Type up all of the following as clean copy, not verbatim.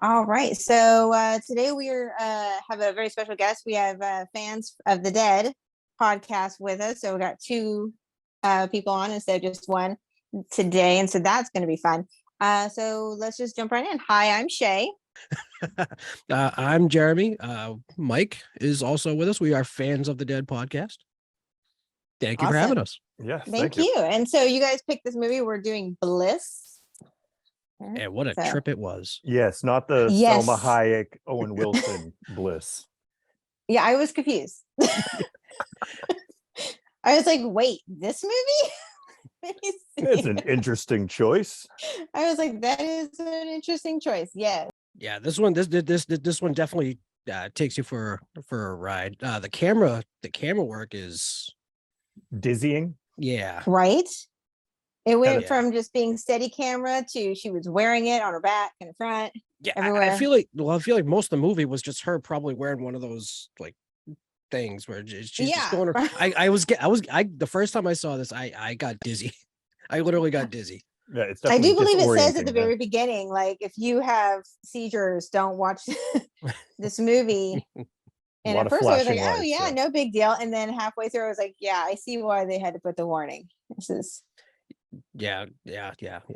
All right. So today we are have a very special guest. We have fans of the Dead podcast with us. So we got two people on instead of just one today, and so that's going to be fun. So let's just jump right in. Hi, I'm Shay. I'm Jeremy. Mike is also with us. We are fans of the Dead podcast. Thank you for having us. Yes, Thank you. And so you guys picked this movie. We're doing Bliss. And what a trip it was. Yes, not the Selma Hayek, Owen Wilson Bliss. Yeah, I was confused. I was like, wait, this movie? It's an interesting choice. I was like, that is an interesting choice. Yes. Yeah, this one definitely takes you for a ride. The camera work is dizzying. Yeah. Right. It went from just being steady camera to she was wearing it on her back and in front. Yeah, everywhere. I feel like most of the movie was just her probably wearing one of those like things where she's just going. The first time I saw this, I got dizzy. I literally got dizzy. Yeah, it's I do believe it says at the very beginning, like if you have seizures, don't watch this movie. And at first I was like, oh yeah, no big deal. And then halfway through I was like, yeah, I see why they had to put the warning. This is yeah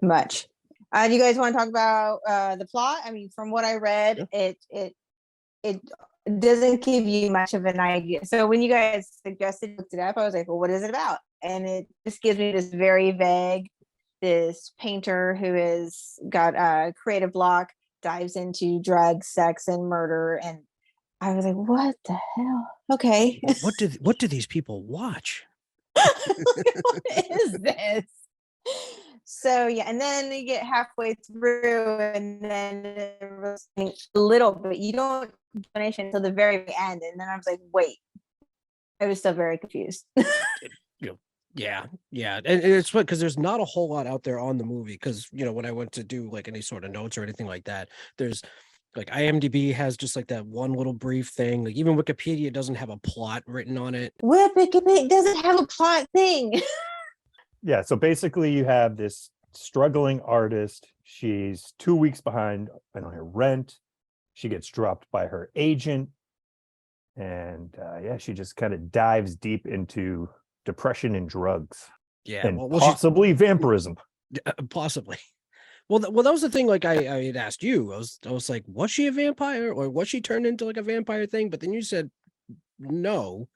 much. Do you guys want to talk about the plot? I mean, from what I read, it doesn't give you much of an idea. So when you guys suggested looked it up, I was like, well, what is it about? And it just gives me this very vague, this painter who has got a creative block, dives into drugs, sex, and murder. And I was like, what the hell? Okay. What do these people watch? What is this? So yeah, and then you get halfway through, and then a little bit. You don't finish until the very end, and then I was like, "Wait," I was still very confused. Yeah, and it's what because there's not a whole lot out there on the movie. Because when I went to do like any sort of notes or anything like that, there's like IMDb has just like that one little brief thing. Like even Wikipedia doesn't have a plot written on it. Wikipedia doesn't have a plot thing. Yeah, so basically you have this struggling artist. She's 2 weeks behind on her rent. She gets dropped by her agent. And she just kind of dives deep into depression and drugs. Yeah. And possibly vampirism. Possibly. Well, that was the thing. Like I had asked you, I was like, was she a vampire or was she turned into like a vampire thing? But then you said no.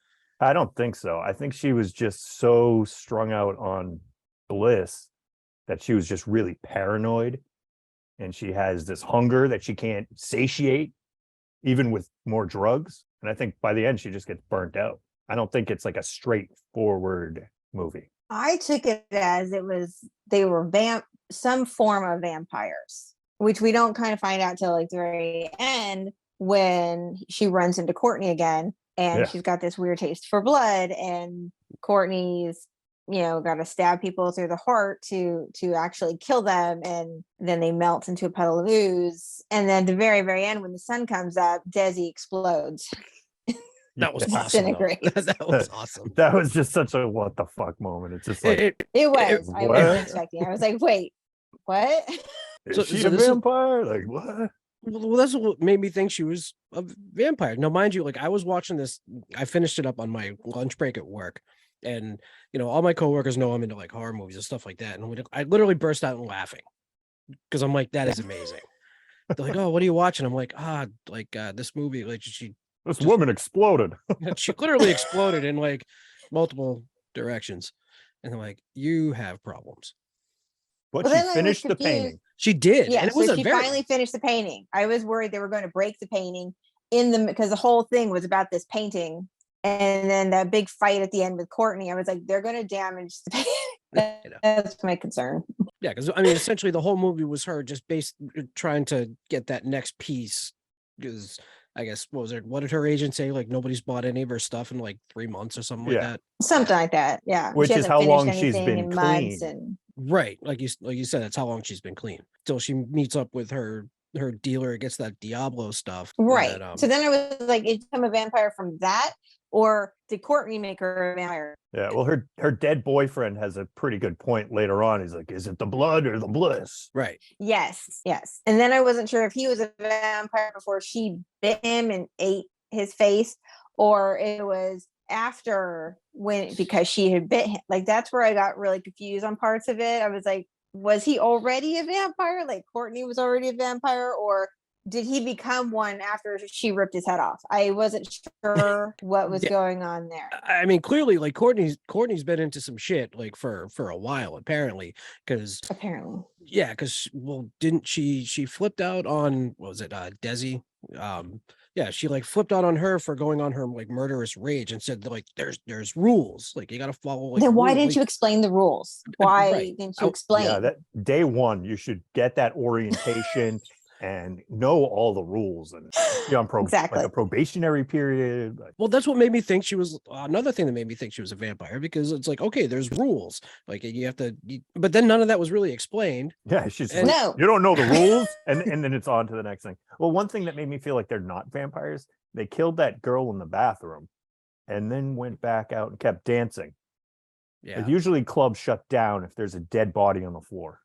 I don't think so. I think she was just so strung out on Bliss that she was just really paranoid. And she has this hunger that she can't satiate, even with more drugs. And I think by the end, she just gets burnt out. I don't think it's like a straightforward movie. I took it as they were some form of vampires, which we don't kind of find out till like the very end when she runs into Courtney again. And she's got this weird taste for blood, and Courtney's, got to stab people through the heart to actually kill them, and then they melt into a puddle of ooze. And then the very, very end, when the sun comes up, Desi explodes. That was awesome. That was awesome. That was just such a what the fuck moment. It's just like it was. I wasn't expecting. I was like, wait, what? Is she a vampire? Like what? Well, that's what made me think she was a vampire. Now, mind you, like I was watching this, I finished it up on my lunch break at work, and all my coworkers know I'm into like horror movies and stuff like that, and I literally burst out laughing because I'm like, that is amazing. They're like, oh, what are you watching? I'm like, this movie, like this woman exploded. She literally exploded in like multiple directions, and they're like, you have problems. But she finished the painting. She did. Yeah, and she finally finished the painting. I was worried they were going to break the painting because the whole thing was about this painting. And then that big fight at the end with Courtney, I was like, they're going to damage the painting. That's my concern. Yeah, because I mean, essentially the whole movie was her just trying to get that next piece. Because I guess, what did her agent say? Like nobody's bought any of her stuff in like 3 months or something like that. Something like that. Yeah. Which is how long she's been clean. Right. Like you said, that's how long she's been clean. Till she meets up with her dealer, gets that Diablo stuff. Right. So then I was like, is she a vampire from that? or did Courtney make her a vampire? Yeah, well, her dead boyfriend has a pretty good point later on. He's like, "Is it the blood or the bliss?" Right. Yes, yes. And then I wasn't sure if he was a vampire before she bit him and ate his face, or it was after, when, because she had bit him. Like, that's where I got really confused on parts of it. I was like, was he already a vampire? Like Courtney was already a vampire, or did he become one after she ripped his head off? I wasn't sure what was going on there. I mean, clearly, like Courtney's been into some shit like for a while, apparently, because well, didn't she flipped out on, what was it, Desi? Yeah, she like flipped out on her for going on her like murderous rage and said that, like, there's rules, like you got to follow. Like, then why rules. didn't Like, you explain the rules? Why right. didn't you explain? Yeah, that day one, you should get that orientation and know all the rules and be on Exactly. like a probationary period. Well, that's what made me think she was, another thing that made me think she was a vampire, because it's like, okay, there's rules, like you have to, but then none of that was really explained. Yeah, she's And- like, No. you don't know the rules, and then it's on to the next thing. Well, one thing that made me feel like they're not vampires, they killed that girl in the bathroom and then went back out and kept dancing. Yeah. Like, usually clubs shut down if there's a dead body on the floor.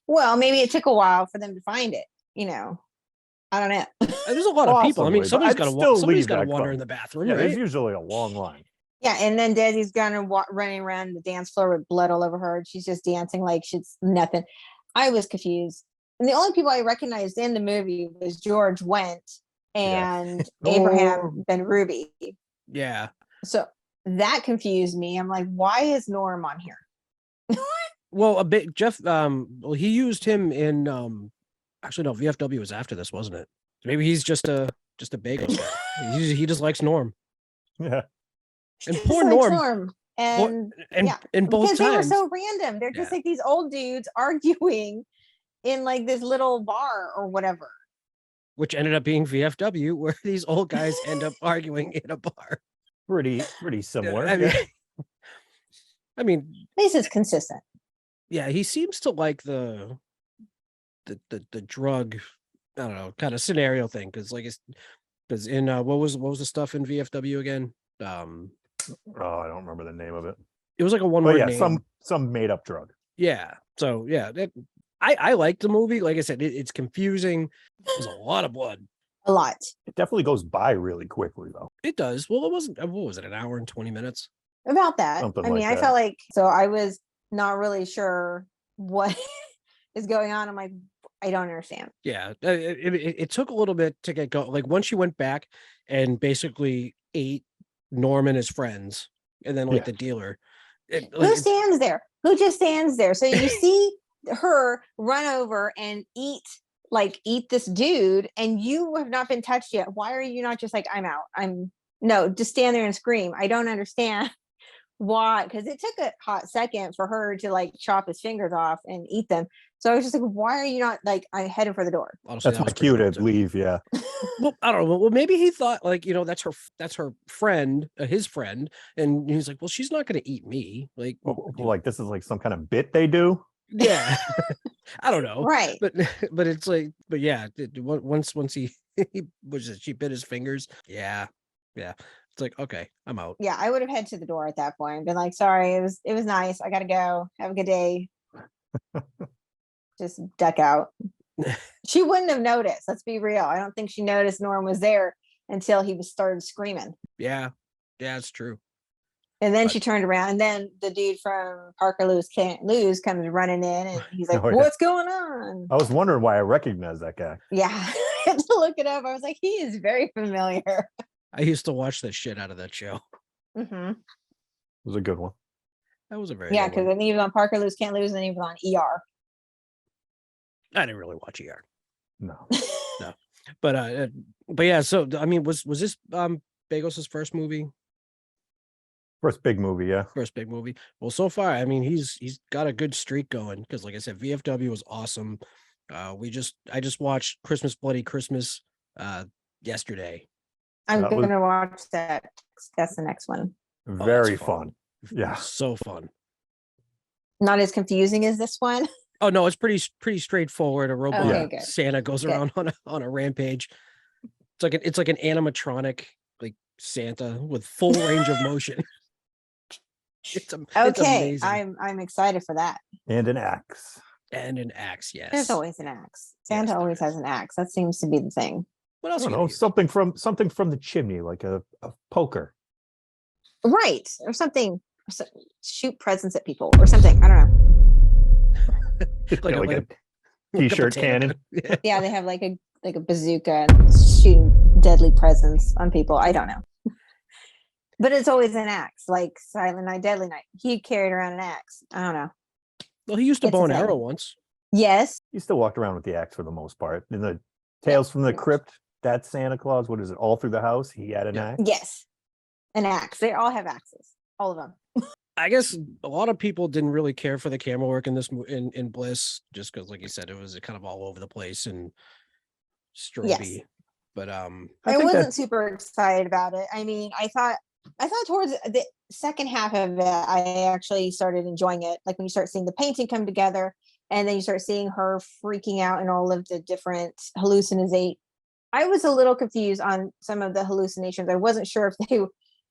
Well, maybe it took a while for them to find it. You know, I don't know. There's a lot of people. I mean, Possibly, but somebody's I'd got to still leave that wander club. in the bathroom, Yeah, right? there's usually a long line. Yeah, and then Desi's gonna running around the dance floor with blood all over her, and she's just dancing like she's nothing. I was confused, and the only people I recognized in the movie was George Wendt and Abraham Ben Ruby. Yeah. So that confused me. I'm like, why is Norm on here? Well, a bit Jeff. Well, he used him in. Actually, no, VFW was after this, wasn't it? Maybe he's just a bagels guy. He just likes Norm. Yeah. And Just poor likes Norm. And And both because they were times. so random. They're just like these old dudes arguing in like this little bar or whatever. Which ended up being VFW, where these old guys end up arguing in a bar. Pretty similar. I mean, at least it's consistent. Yeah, he seems to like the drug, I don't know, kind of scenario thing, because like because in what was the stuff in VFW again? Oh, I don't remember the name of it. It was like a one-word name. Some made up drug. Yeah. So yeah, I liked the movie. Like I said, it's confusing. There's a lot of blood. A lot. It definitely goes by really quickly, though. It does. Well, it wasn't. What was it? An hour and 20 minutes? About that. Something I mean, like I that. felt like, so I was not really sure what is going on. I'm like, I don't understand. Yeah, it took a little bit to get going. Like once she went back and basically ate Norm and his friends, and then like the dealer. Who stands there? Who just stands there? So you see her run over and eat this dude, and you have not been touched yet. Why are you not just like, I'm out? No, just stand there and scream. I don't understand why, because it took a hot second for her to like chop his fingers off and eat them. So I was just like, why are you not like, I'm heading for the door? Honestly, that's my cue to leave. Yeah. Well, I don't know. Well, maybe he thought like, that's her friend, his friend, and he's like, well, she's not going to eat me. Like, like this is like some kind of bit they do. Yeah. I don't know. Right. But it's like, but yeah, once he she bit his fingers. Yeah. It's like, okay, I'm out. Yeah, I would have head to the door at that point and been like, sorry, it was nice. I gotta go. Have a good day. Just duck out. She wouldn't have noticed. Let's be real. I don't think she noticed Norm was there until he started screaming. Yeah, it's true. And then she turned around, and then the dude from Parker Lewis Can't Lose comes running in, and he's like, what's going on? I was wondering why I recognized that guy. Yeah, I had to look it up. I was like, he is very familiar. I used to watch the shit out of that show. Mm-hmm. It was a good one. That was a very because then he was on Parker Lewis Can't Lose, and then he was on ER. I didn't really watch ER. No. But yeah. So I mean, was this Bagos' first movie? First big movie, yeah. First big movie. Well, so far, I mean, he's got a good streak going, because, like I said, VFW was awesome. I just watched Christmas Bloody Christmas yesterday. I'm gonna watch that. That's the next one. Very fun. Yeah, so fun. Not as confusing as this one. Oh no, it's pretty straightforward. A robot Santa goes around on a rampage. It's like an animatronic like Santa with full range of motion. It's Okay, amazing. I'm excited for that. And an axe. And an axe, yes. There's always an axe. Santa there always has is. an axe. That seems to be the thing. What I else? don't you know, gonna use? something from the chimney, like a poker. Right. Or something. Shoot presents at people or something. I don't know. Like, Yeah, a, like like a a t-shirt potato cannon. gun. Yeah. Yeah, they have like a bazooka and shooting deadly presents on people. I don't know. But it's always an axe, like Silent Night, Deadly Night. He carried around an axe. I don't know. Well, he used a It's a bow and thing. arrow once. Yes. He still walked around with the axe for the most part. In the Tales from the pretty much. Crypt, that Santa Claus, what is it? All through the house, he had an Yeah. axe. Yes. An axe. They all have axes. All of them. I guess a lot of people didn't really care for the camera work in this in Bliss, just because, like you said, it was kind of all over the place and strobey. Yes. But I I think wasn't that- super excited about it. I mean, I thought towards the second half of it, I actually started enjoying it. Like when you start seeing the painting come together, and then you start seeing her freaking out in all of the different hallucinate. I was a little confused on some of the hallucinations. I wasn't sure if they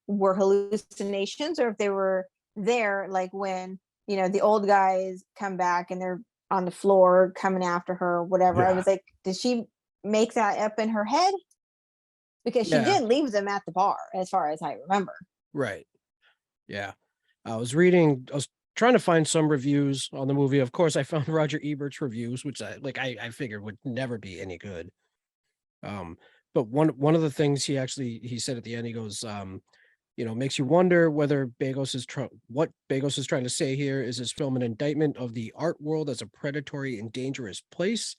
were hallucinations or if they were there, like when the old guys come back and they're on the floor coming after her, or whatever. I Yeah. was like, did she make that up in her head? Because she Yeah. did leave them at the bar, as far as I remember. right, yeah. I was trying to find some reviews on the movie. Of course, I found Roger Ebert's reviews, which I figured would never be any good. But one of the things he said at the end, he goes, makes you wonder whether what Bagos is trying to say here. Is this film an indictment of the art world as a predatory and dangerous place?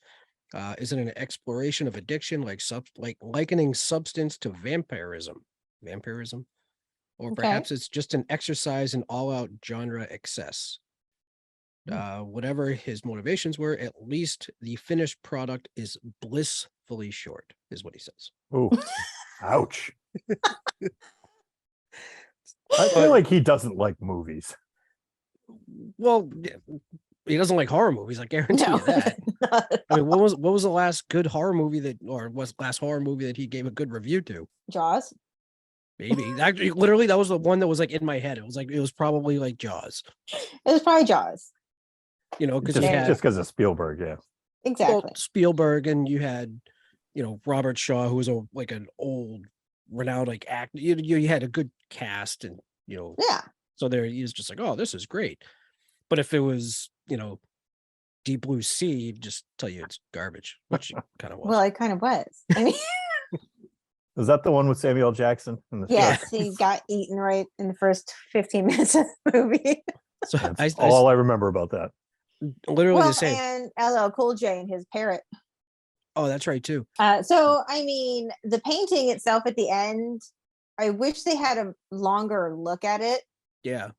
Is it an exploration of addiction, like likening substance to vampirism? Or Okay. perhaps it's just an exercise in all-out genre excess. Whatever his motivations were, at least the finished product is blissfully short, is what he says. Ooh, ouch. I feel like he doesn't like movies. Well, he doesn't like horror movies. I guarantee you that. I mean, what was the last good horror movie what's the last horror movie that he gave a good review to? Jaws. Maybe actually, literally, that was the one that was like in my head. It was probably like Jaws. It was probably Jaws. Because Just you had because of Spielberg, yeah. Exactly. Spielberg, and you had Robert Shaw, who was an old renowned actor. You had a good cast, and Yeah. so there he is, just like, oh, this is great. But if it was Deep Blue Sea, you'd just tell you it's garbage, which it kind of was. Well, it kind of was. I mean, Is that the one with Samuel Jackson in the yes, he got eaten right in the first 15 minutes of the movie. So That's all I remember about that. literally Well, the same. and LL Cool J and his parrot. Oh, that's right too. So, I mean, the painting itself at the end, I wish they had a longer look at it. Yeah.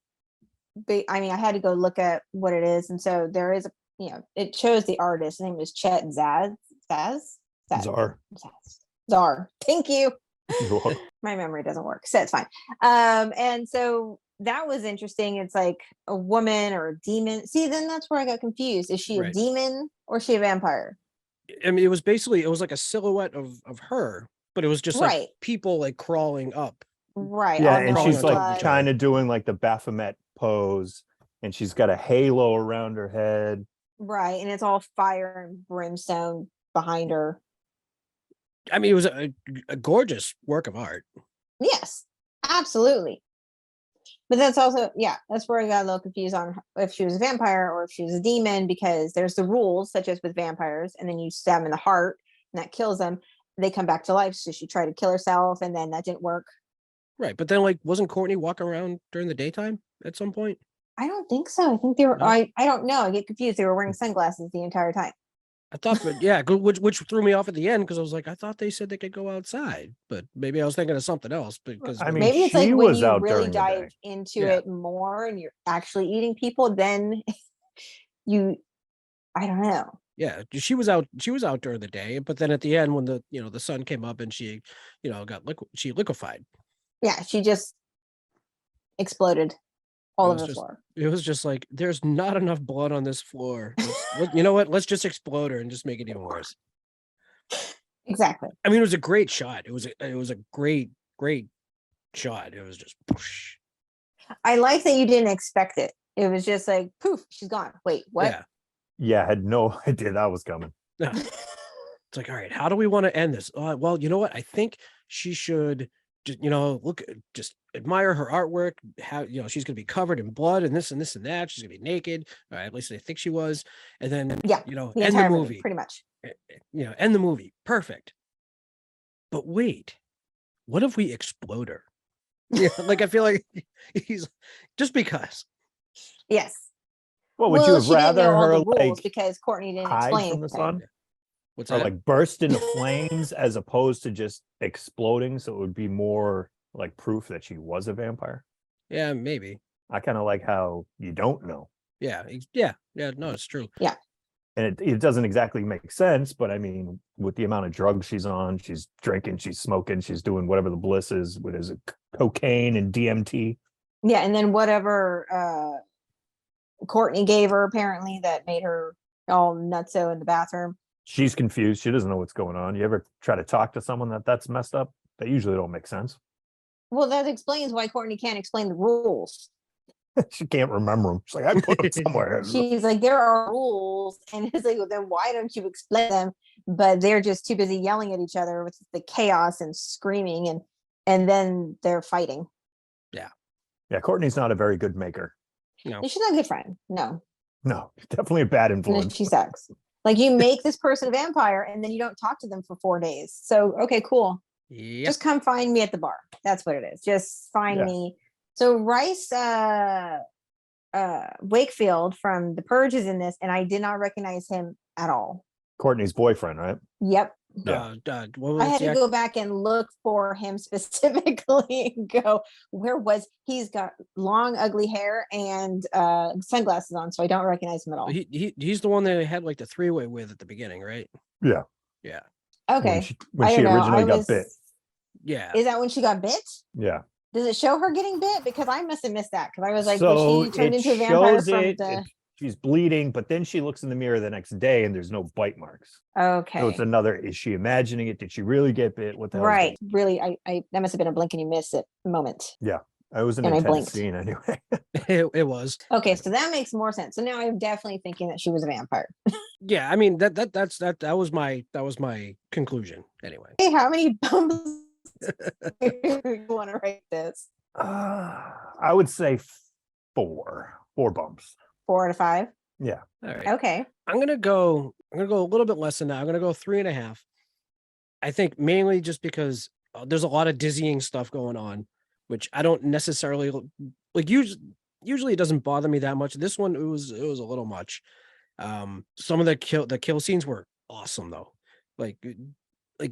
But I mean, I had to go look at what it is. And so there is it shows the artist. His name is Chet Zaz. Czar. Thank you. My memory doesn't work, so it's fine. And so that was interesting. It's like a woman or a demon. See, then that's where I got confused. Is she a Right. demon or is she a vampire? I mean, it was like a silhouette of her, but it was just Right. like people like crawling up. Right. Yeah, all and crawling she's on top of like each kind of doing like the Baphomet pose, and she's got a halo around her head. Right. And it's all fire and brimstone behind her. I mean, it was a gorgeous work of art. Yes, absolutely. But that's also, that's where I got a little confused on if she was a vampire or if she was a demon, because there's the rules, such as with vampires, and then you stab them in the heart and that kills them. They come back to life. So she tried to kill herself and then that didn't work. Right. But then wasn't Courtney walking around during the daytime at some point? I don't think so. I think they were, No? I don't know. I get confused. They were wearing sunglasses the entire time. I thought, but yeah, which threw me off at the end, because I was like, I thought they said they could go outside, but maybe I was thinking of something else. Because I mean, maybe it's like she when was you out really during the day. dive into Yeah. it more and you're actually eating people, then I don't know. yeah, she was out during the day, but then at the end when the sun came up and she she liquefied. Yeah, she just exploded all over the floor. It was just like, there's not enough blood on this floor. You know what? Let's just explode her and just make it even worse. Exactly. I mean, it was a great shot. It was a great shot. It was just whoosh. I like that you didn't expect it. It was just like poof, she's gone. Wait, what? Yeah. Yeah, I had no idea that was coming. Yeah. It's like, all right, how do we want to end this? Well, you know what? I think she should just, just admire her artwork. How, she's going to be covered in blood and this and this and that. She's going to be naked. All right, at least I think she was. And then, Yeah, end the the entire movie. pretty much. End the movie. Perfect. But wait, what if we explode her? Yeah, like I feel like he's just because. Yes. Well, would you have she didn't rather know all her the rules like because Courtney didn't hide explain from the anything. sun, What's or that? like burst into flames as opposed to just exploding? So it would be more like proof that she was a vampire. Yeah, maybe. I kind of like how you don't know. Yeah. No, it's true. Yeah. And it doesn't exactly make sense, but I mean, with the amount of drugs she's on, she's drinking, she's smoking, she's doing whatever the bliss is. What is it? Cocaine and DMT. Yeah, and then whatever Courtney gave her apparently that made her all nutso in the bathroom. She's confused. She doesn't know what's going on. You ever try to talk to someone that's messed up? They usually don't make sense. Well, that explains why Courtney can't explain the rules. She can't remember them. She's like, I put them somewhere. She's like, there are rules, and it's like, well, then why don't you explain them? But they're just too busy yelling at each other with the chaos and screaming, and then they're fighting. Yeah, Courtney's not a very good maker. No. She's not a good friend. No, Definitely a bad no, influence. she sucks. Like, you make this person a vampire, and then you don't talk to them for 4 days. So okay, cool. Yep. Just come find me at the bar. That's what it is. Just find Yeah. me. So Rice Wakefield from The Purge is in this, and I did not recognize him at all. Courtney's boyfriend, right? Yep. Yeah. What was I had the to go back and look for him specifically and go, where was he's got long, ugly hair and sunglasses on, so I don't recognize him at all. He's the one that had like the three-way with at the beginning, right? Yeah. Yeah. Okay. When I she don't know. originally got bit. Yeah. Is that when she got bit? Yeah. Does it show her getting bit? Because I must have missed that. Because I was like, So was she turned it into a vampire shows from it, the... she's bleeding, but then she looks in the mirror the next day and there's no bite marks. Okay. So it's another, is she imagining it? Did she really get bit? What the hell? Right. Really, I that must have been a blink and you miss it moment. It was an And I intense blinked. scene anyway. It was. Okay, so that makes more sense. So now I'm definitely thinking that she was a vampire. Yeah, I mean that was my conclusion anyway. Hey, how many bumps you want to write this? I would say 4 bumps. 4 out of 5. Yeah. All right. Okay. I'm gonna go a little bit less than that. I'm gonna go 3.5. I think mainly just because there's a lot of dizzying stuff going on, which I don't necessarily like. Usually it doesn't bother me that much. This one it was a little much. Some of the kill scenes were awesome though. Like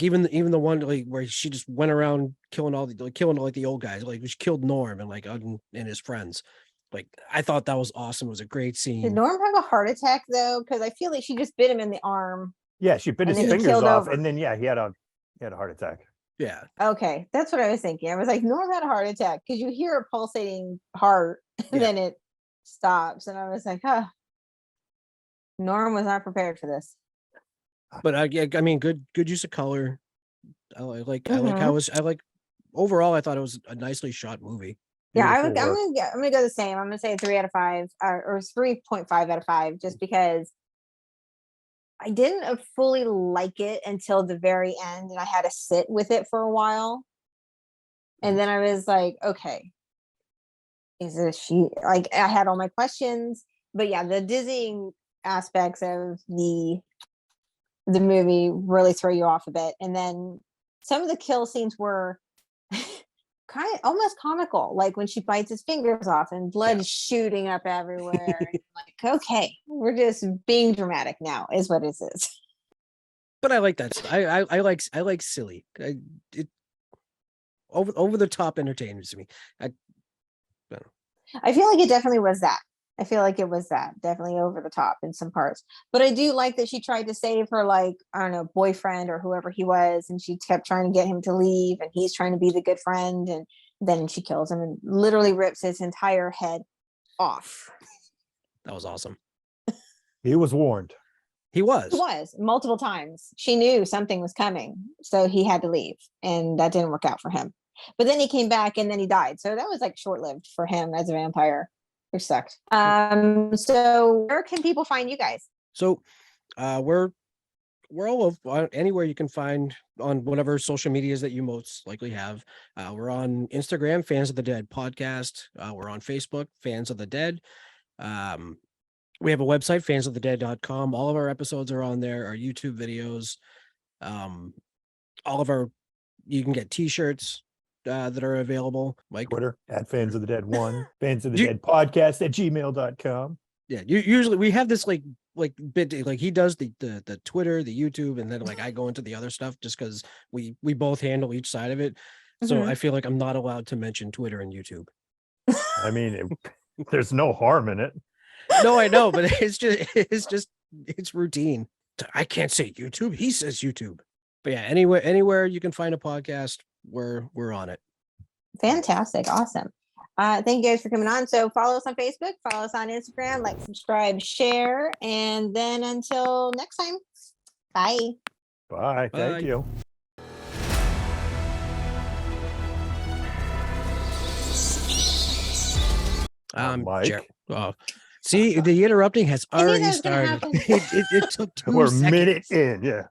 even the one like where she just went around killing the old guys. Like she killed Norm and his friends. Like I thought that was awesome. It was a great scene. Did Norm have a heart attack though? Because I feel like she just bit him in the arm. Yeah, she bit And his then he fingers killed off, over. and then he had a heart attack. Yeah. Okay, that's what I was thinking. I was like, Norm had a heart attack because you hear a pulsating heart and then it stops, and I was like, huh. Norm was not prepared for this. But I mean, good use of color. I like overall. I thought it was a nicely shot movie. Yeah, I'm Beautiful work. gonna go the same. I'm gonna say 3 out of 5 or 3.5 out of 5, just because I didn't fully like it until the very end, and I had to sit with it for a while. And then I was like, okay, is this she? Like, I had all my questions, but yeah, the dizzying aspects of the movie really throw you off a bit. And then some of the kill scenes were kind of almost comical, like when she bites his fingers off and blood shooting up everywhere. Like, okay, we're just being dramatic now, is what it is. But I like that. I like silly. It over the top entertainment to me. I feel like it definitely was that. I feel like it was that, definitely over the top in some parts. But I do like that she tried to save her, like, I don't know, boyfriend or whoever he was, and she kept trying to get him to leave, and he's trying to be the good friend, and then she kills him and literally rips his entire head off. That was awesome. He was warned. He was. It was multiple times. She knew something was coming, so he had to leave, and that didn't work out for him. but then he came back and then he died. So that was like short-lived for him as a vampire, which sucked. So where can people find you guys? So we're all over anywhere you can find on whatever social medias that you most likely have. We're on Instagram, Fans of the Dead Podcast. We're on Facebook, Fans of the Dead. We have a website, fansofthedead.com. All of our episodes are on there, our YouTube videos. You can get t-shirts that are available. Like Twitter at Fans of the Dead 1, Fans of the Do you- Dead Podcast at gmail.com. Yeah, usually we have this like bit, like he does the Twitter, the YouTube, and then like I go into the other stuff just because we both handle each side of it. So Mhm. I feel like I'm not allowed to mention Twitter and YouTube. I mean, there's no harm in it. No, I know, but it's routine. I can't say YouTube. He says YouTube. But yeah, anywhere you can find a podcast, we're on it. Fantastic. Awesome. Thank you guys for coming on. So follow us on Facebook, follow us on Instagram, like, subscribe, share, and then until next time, bye. Bye. Bye. Thank you. Mike. See, the interrupting has I knew that already was gonna started. happen. It took 2 We're a seconds. minute in. Yeah.